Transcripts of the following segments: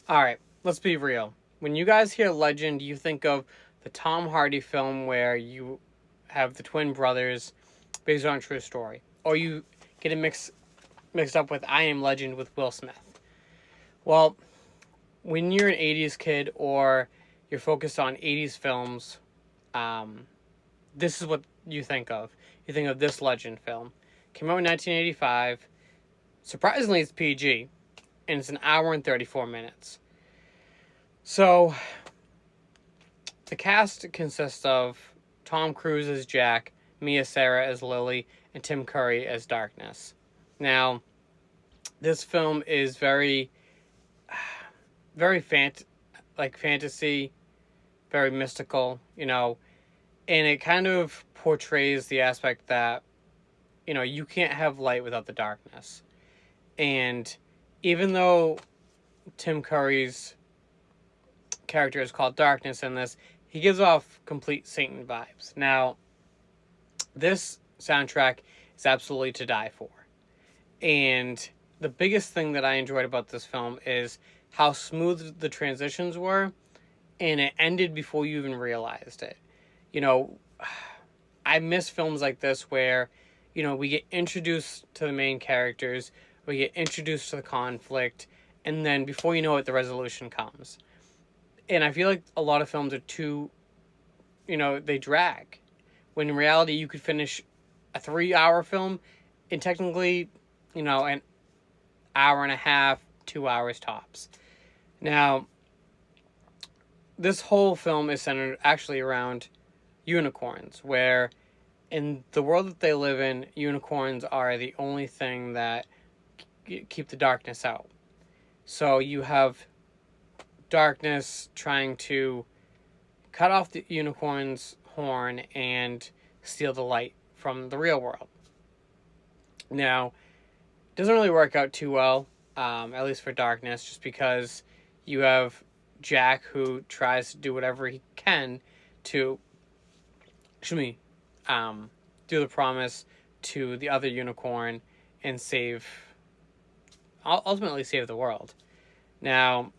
All right, let's be real. When you guys hear legend, you think of the Tom Hardy film where you have the twin brothers based on a true story, or you get it mixed up with I Am Legend with Will Smith. Well, when you're an '80s kid or you're focused on '80s films, um, this is what you think of. You think of this legend film. Came out in 1985. Surprisingly, it's PG, and it's an hour and 34 minutes. So the cast consists of Tom Cruise as Jack, Mia Sara as Lily, and Tim Curry as Darkness. Now, this film is very fantasy, very mystical, and it kind of portrays the aspect that, you can't have light without the darkness. And even though Tim Curry's character is called Darkness in this, he gives off complete Satan vibes. Now, this soundtrack is absolutely to die for. And the biggest thing that I enjoyed about this film is how smooth the transitions were, and it ended before you even realized it. You know, I miss films like this where, we get introduced to the main characters, we get introduced to the conflict, and then before you know it, the resolution comes. And I feel like a lot of films are too, they drag. When in reality, you could finish a 3-hour film in technically, an hour and a half, 2 hours tops. Now, this whole film is centered actually around unicorns, where in the world that they live in, unicorns are the only thing that keep the darkness out. So you have darkness trying to cut off the unicorn's horn and steal the light from the real world. Now, it doesn't really work out too well, at least for darkness, just because you have Jack who tries to do whatever he can to, do the promise to the other unicorn and ultimately save the world. Now,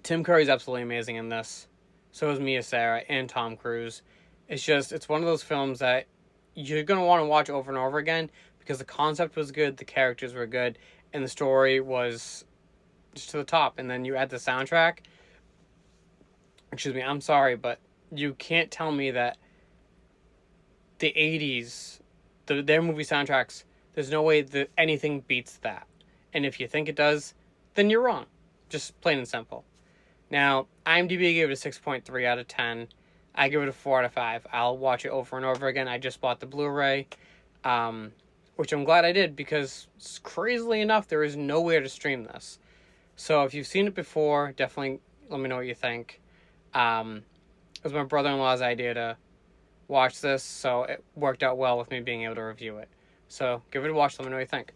Tim Curry's absolutely amazing in this. So is Mia Sara and Tom Cruise. It's one of those films that you're going to want to watch over and over again because the concept was good, the characters were good, and the story was just to the top. And then you add the soundtrack. I'm sorry, but you can't tell me that the 80s, their movie soundtracks, there's no way that anything beats that. And if you think it does, then you're wrong. Just plain and simple. Now, IMDb gave it a 6.3 out of 10. I give it a 4 out of 5. I'll watch it over and over again. I just bought the Blu-ray, which I'm glad I did because, crazily enough, there is nowhere to stream this. So if you've seen it before, definitely let me know what you think. It was my brother-in-law's idea to watch this, so it worked out well with me being able to review it. So give it a watch. Let me know what you think.